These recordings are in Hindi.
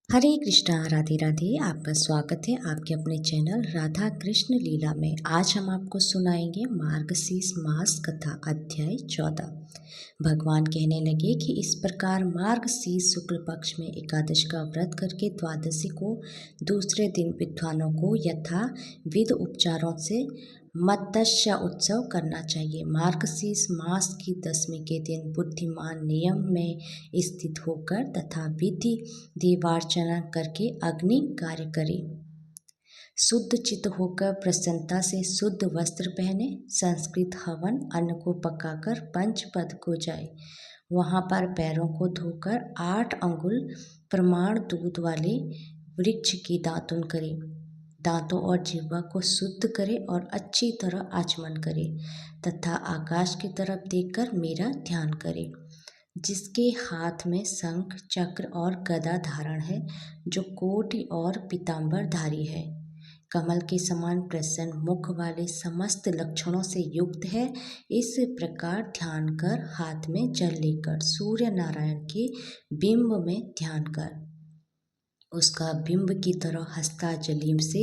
हरे कृष्णा, राधे राधे। आपका स्वागत है आपके अपने चैनल राधा कृष्ण लीला में। आज हम आपको सुनाएंगे मार्गशीर्ष मास कथा अध्याय 14। भगवान कहने लगे कि इस प्रकार मार्गशीर्ष शुक्ल पक्ष में एकादश का व्रत करके द्वादशी को दूसरे दिन विद्वानों को यथा विध उपचारों से मत्स्य उत्सव करना चाहिए। मार्गशीर्ष मास की दशमी के दिन बुद्धिमान नियम में स्थित होकर तथा विधि देवार्चना करके अग्नि कार्य करे। शुद्ध चित्त होकर प्रसन्नता से शुद्ध वस्त्र पहने, संस्कृत हवन अन्न को पकाकर पंचपद को जाए। वहाँ पर पैरों को धोकर 8 अंगुल प्रमाण दूध वाले वृक्ष की दातुन करे। दांतों और जिह्वा को शुद्ध करे और अच्छी तरह आचमन करे तथा आकाश की तरफ देखकर मेरा ध्यान करे। जिसके हाथ में शंख चक्र और गदा धारण है, जो कोटि और पीताम्बर धारी है, कमल के समान प्रसन्न मुख वाले, समस्त लक्षणों से युक्त है, इस प्रकार ध्यान कर हाथ में जल लेकर सूर्य नारायण के बिंब में ध्यान कर उसका बिंब की तरह हस्ताजलिम से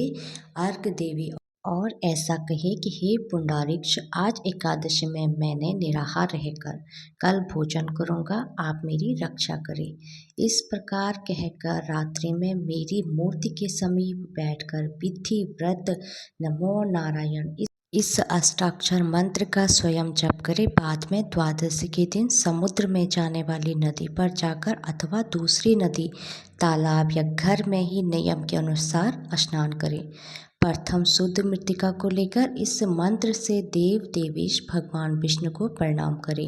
अर्घ देवी और ऐसा कहे कि हे पुंडारीक्ष, आज एकादशी में मैंने निराहार रहकर कल भोजन करूँगा, आप मेरी रक्षा करें। इस प्रकार कहकर रात्रि में मेरी मूर्ति के समीप बैठकर विधि व्रत नमो नारायण इस अष्टाक्षर मंत्र का स्वयं जप करे। बाद में द्वादशी के दिन समुद्र में जाने वाली नदी पर जाकर अथवा दूसरी नदी, तालाब या घर में ही नियम के अनुसार स्नान करे। प्रथम शुद्ध मृतिका को लेकर इस मंत्र से देव देवेश भगवान विष्णु को प्रणाम करे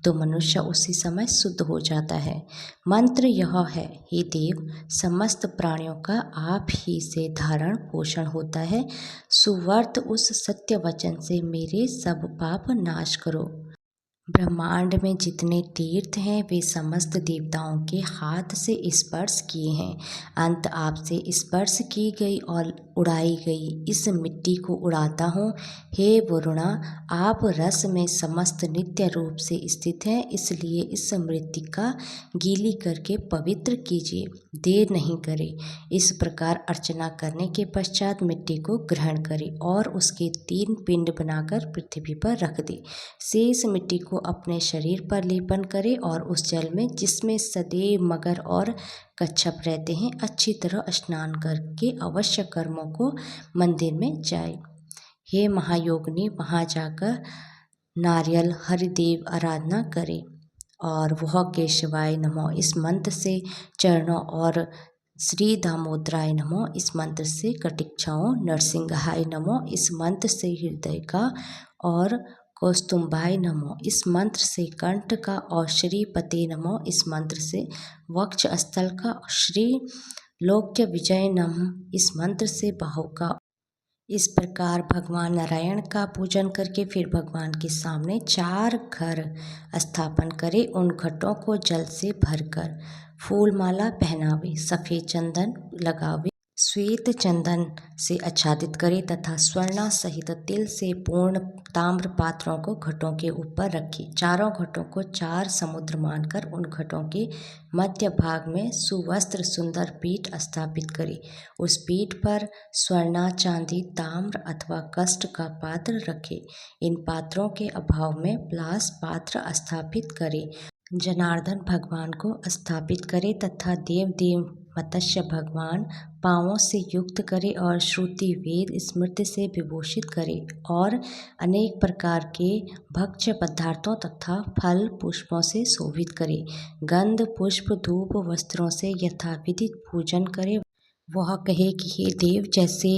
तो मनुष्य उसी समय शुद्ध हो जाता है। मंत्र यह है, हे देव, समस्त प्राणियों का आप ही से धारण पोषण होता है। सुवर्त उस सत्य वचन से मेरे सब पाप नाश करो। ब्रह्मांड में जितने तीर्थ हैं वे समस्त देवताओं के हाथ से स्पर्श किए हैं। अंत आपसे स्पर्श की गई और उड़ाई गई इस मिट्टी को उड़ाता हूँ। हे वरुणा, आप रस में समस्त नित्य रूप से स्थित हैं, इसलिए इस मृत्तिका गीली करके पवित्र कीजिए, देर नहीं करें। इस प्रकार अर्चना करने के पश्चात मिट्टी को ग्रहण करें और उसके 3 पिंड बनाकर पृथ्वी पर रख दे। शेष मिट्टी को अपने शरीर पर लेपन करे और उस जल में जिसमें सदैव मगर और कच्छप रहते हैं, अच्छी तरह स्नान करके अवश्य कर्मों को मंदिर में जाए। हे महायोगिनी, वहाँ जाकर नारियल हरिदेव आराधना करे और वह केशवाय नमो इस मंत्र से चरणों और श्री दामोदराय नमो इस मंत्र से कटिक्षाओं, नरसिंहाय नमो इस मंत्र से हृदय का और कौस्तुम्भाय नमो इस मंत्र से कंठ का और श्रीपते नमो इस मंत्र से वक्ष स्थल का, श्री लोक्य विजय नमः इस मंत्र से बाहु का। इस प्रकार भगवान नारायण का पूजन करके फिर भगवान के सामने 4 घर स्थापन करे। उन घटों को जल से भरकर फूलमाला पहनावे, सफ़ेद चंदन लगावे, श्वेत चंदन से आच्छादित करे तथा स्वर्णा सहित तिल से पूर्ण ताम्र पात्रों को घटों के ऊपर रखे। चारों घटों को 4 समुद्र मानकर उन घटों के मध्य भाग में सुवस्त्र सुंदर पीठ स्थापित करे। उस पीठ पर स्वर्णा, चांदी, ताम्र अथवा काष्ठ का पात्र रखे। इन पात्रों के अभाव में प्लास पात्र स्थापित करे। जनार्दन भगवान को स्थापित करे तथा देव देव मत्स्य भगवान पांवों से युक्त करे और श्रुति वेद स्मृति से विभूषित करे और अनेक प्रकार के भक्ष्य पदार्थों तथा फल पुष्पों से शोभित करे। गंध पुष्प धूप वस्त्रों से यथाविधि पूजन करे। वह कहे कि हे देव, जैसे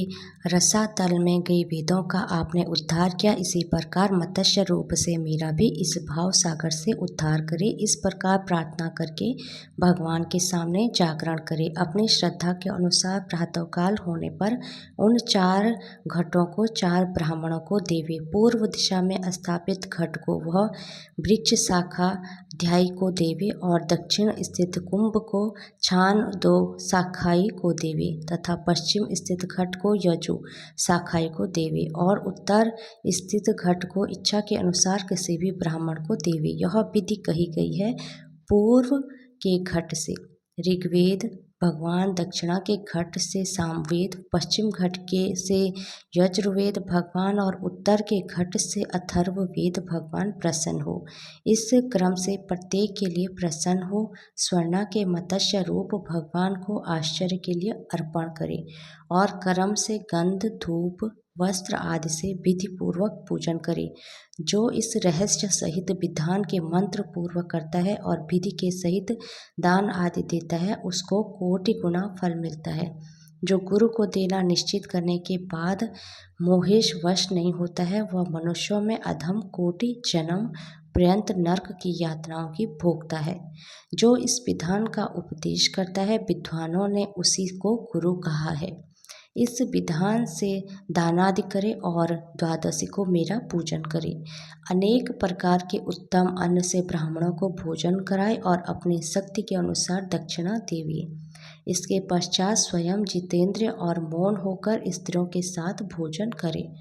रसातल में गए वेदों का आपने उद्धार किया, इसी प्रकार मत्स्य रूप से मेरा भी इस भाव सागर से उद्धार करे। इस प्रकार प्रार्थना करके भगवान के सामने जागरण करे। अपनी श्रद्धा के अनुसार प्रातःकाल होने पर उन 4 घटों को 4 ब्राह्मणों को देवे। पूर्व दिशा में स्थापित घट को वह वृक्ष शाखा ध्यायी को देवे और दक्षिण स्थित कुंभ को छान 2 शाखाई को देवे तथा पश्चिम स्थित घट को यजु शाखाई को देवे और उत्तर स्थित घट को इच्छा के अनुसार किसी भी ब्राह्मण को देवे। यह विधि कही गई है पूर्व के घट से। ऋग्वेद भगवान दक्षिणा के घट से सामवेद, पश्चिम घट के से यजुर्वेद भगवान और उत्तर के घट से अथर्ववेद भगवान प्रसन्न हो। इस क्रम से प्रत्येक के लिए प्रसन्न हो। स्वर्णा के मत्स्य रूप भगवान को आश्चर्य के लिए अर्पण करे और कर्म से गंध, धूप, वस्त्र आदि से विधि पूर्वक पूजन करे। जो इस रहस्य सहित विधान के मंत्र पूर्वक करता है और विधि के सहित दान आदि देता है, उसको कोटि गुना फल मिलता है। जो गुरु को देना निश्चित करने के बाद मोहेश वश नहीं होता है, वह मनुष्यों में अधम कोटि जन्म पर्यंत नरक की यातनाओं की भोगता है। जो इस विधान का उपदेश करता है, विद्वानों ने उसी को गुरु कहा है। इस विधान से दानादि करे और द्वादशी को मेरा पूजन करे। अनेक प्रकार के उत्तम अन्न से ब्राह्मणों को भोजन कराए और अपनी शक्ति के अनुसार दक्षिणा देवे। इसके पश्चात स्वयं जितेंद्र और मौन होकर स्त्रियों के साथ भोजन करे।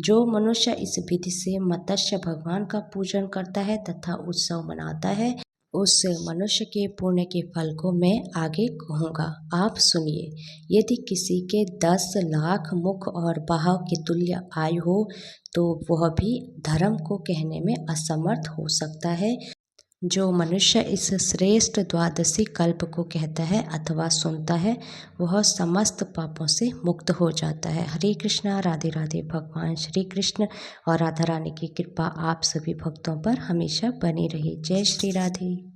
जो मनुष्य इस विधि से मत्स्य भगवान का पूजन करता है तथा उत्सव मनाता है, उस मनुष्य के पुण्य के फल को मैं आगे कहूँगा। आप सुनिए। यदि किसी के 10 लाख मुख और बाहु के तुल्य आयु हो तो वह भी धर्म को कहने में असमर्थ हो सकता है। जो मनुष्य इस श्रेष्ठ द्वादशी कल्प को कहता है अथवा सुनता है, वह समस्त पापों से मुक्त हो जाता है। हरे कृष्णा, राधे राधे। भगवान श्री कृष्ण और राधा रानी की कृपा आप सभी भक्तों पर हमेशा बनी रहे। जय श्री राधे।